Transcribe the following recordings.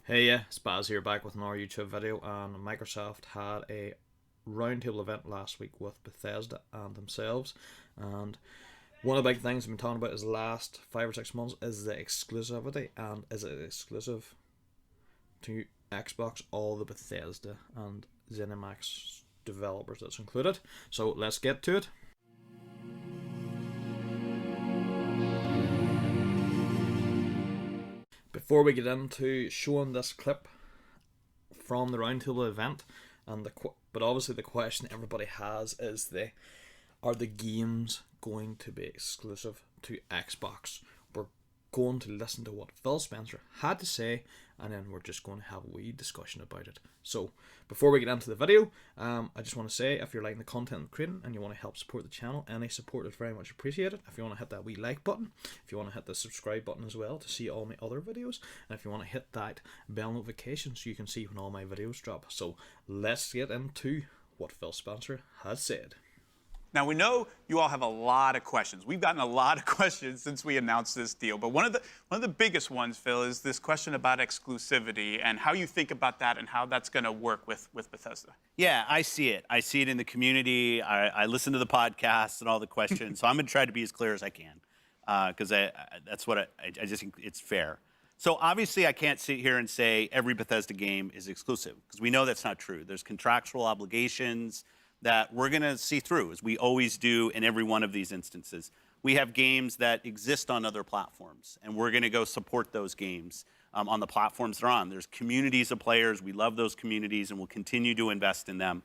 Hey, yeah, Spaz here back with another YouTube video. And Microsoft had a roundtable event last week with Bethesda and themselves. And one of the big things I've been talking about is the last 5 or 6 months is the exclusivity. And is it exclusive to Xbox, all the Bethesda and ZeniMax developers that's included? So let's get to it. Before we get into showing this clip from the roundtable event, but obviously the question everybody has is are the games going to be exclusive to Xbox? We're going to listen to what Phil Spencer had to say, and then we're just going to have a wee discussion about it. So, before we get into the video, I just want to say if you're liking the content I'm creating and you want to help support the channel, any support is very much appreciated. If you want to hit that wee like button, if you want to hit the subscribe button as well to see all my other videos, and if you want to hit that bell notification so you can see when all my videos drop. So, let's get into what Phil Spencer has said. Now, we know you all have a lot of questions. We've gotten a lot of questions since we announced this deal. But one of the biggest ones, Phil, is this question about exclusivity and how you think about that and how that's going to work with Bethesda. Yeah, I see it. I see it in the community. I listen to the podcasts and all the questions. So I'm going to try to be as clear as I can because that's what I just think it's fair. So obviously I can't sit here and say every Bethesda game is exclusive because we know that's not true. There's contractual obligations that we're going to see through, as we always do in every one of these instances. We have games that exist on other platforms, and we're going to go support those games on the platforms they're on. There's communities of players. We love those communities, and we'll continue to invest in them.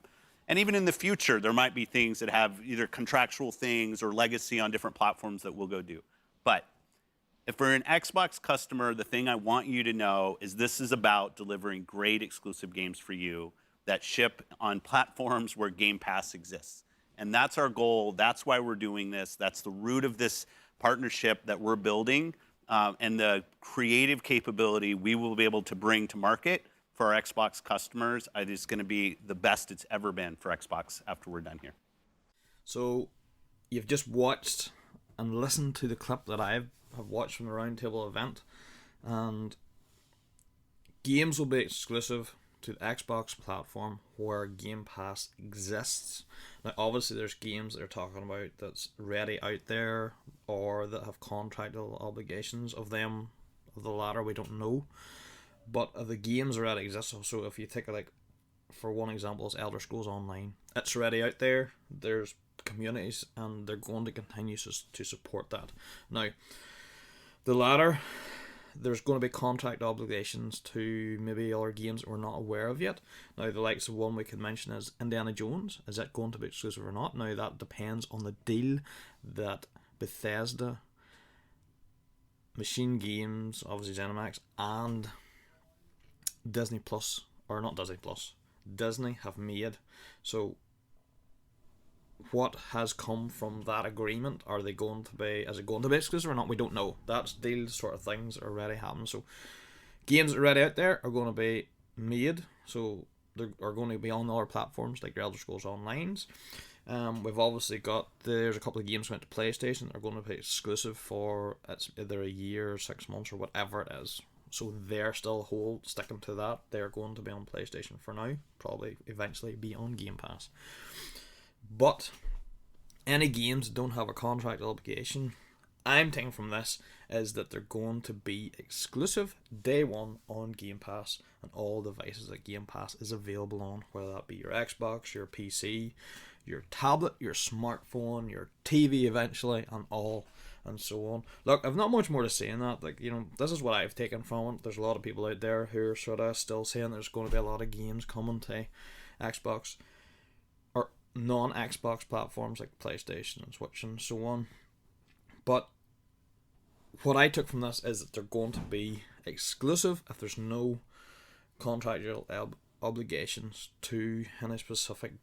And even in the future, there might be things that have either contractual things or legacy on different platforms that we'll go do. But if we're an Xbox customer, the thing I want you to know is this is about delivering great exclusive games for you that ship on platforms where Game Pass exists. And that's our goal. That's why we're doing this. That's the root of this partnership that we're building and the creative capability we will be able to bring to market for our Xbox customers. It's going to be the best it's ever been for Xbox after we're done here. So, you've just watched and listened to the clip that I have watched from the roundtable event, and games will be exclusive to the Xbox platform where Game Pass exists. Now, obviously, there's games that they're talking about that's ready out there or that have contractual obligations of them. Of the latter, we don't know. But the games already exist. So if you take for one example, is Elder Scrolls Online. It's already out there. There's communities, and they're going to continue to support that. Now, the latter, there's going to be contract obligations to maybe other games that we're not aware of yet. Now, the likes of one we could mention is Indiana Jones. Is that going to be exclusive or not? Now, that depends on the deal that Bethesda, Machine Games, obviously ZeniMax, and Disney Plus, or not Disney Plus, Disney have made. So, what has come from that agreement? Is it going to be exclusive or not? We don't know. That's deals sort of things that are already happening. So games that are already out there are going to be made. So they are going to be on other platforms like your Elder Scrolls Online's. We've obviously there's a couple of games went to PlayStation that are going to be exclusive for it's either a year or 6 months or whatever it is. So they're still sticking to that. They're going to be on PlayStation for now. Probably eventually be on Game Pass. But any games that don't have a contract obligation, I'm taking from this is that they're going to be exclusive day one on Game Pass and all devices that Game Pass is available on, whether that be your Xbox, your PC, your tablet, your smartphone, your TV eventually, and so on. Look, I've not much more to say in that. This is what I've taken from it. There's a lot of people out there who are sort of still saying there's going to be a lot of games coming to Xbox or non-Xbox platforms like PlayStation and Switch and so on. But what I took from this is that they're going to be exclusive if there's no contractual obligations to any specific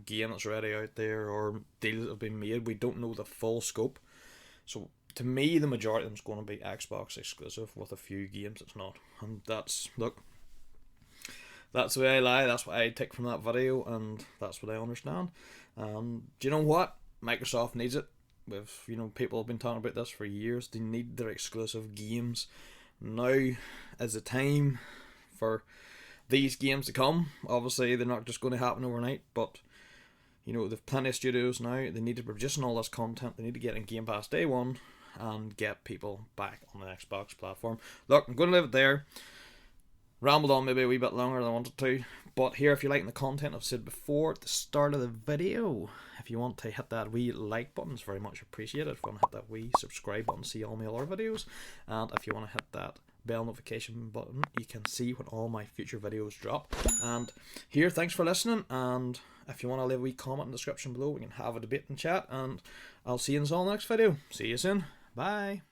game that's already out there or deals that have been made. We don't know the full scope. So to me, the majority of them is going to be Xbox exclusive with a few games it's not. And that's the way I lie, that's what I take from that video, and that's what I understand. Do you know what? Microsoft needs it. People have been talking about this for years. They need their exclusive games. now is the time for these games to come. Obviously, they're not just going to happen overnight, but you know, there's plenty of studios now. They need to be producing all this content. They need to get in Game Pass day one and get people back on the Xbox platform. Look, I'm going to leave it there. Rambled on maybe a wee bit longer than I wanted to, but here, if you're liking the content I've said before at the start of the video, if you want to hit that wee like button, it's very much appreciated. If you want to hit that wee subscribe button to see all my other videos, and if you want to hit that bell notification button, you can see when all my future videos drop. And here, thanks for listening, and if you want to leave a wee comment in the description below, we can have a debate and chat, and I'll see you in the next video. See you soon. Bye.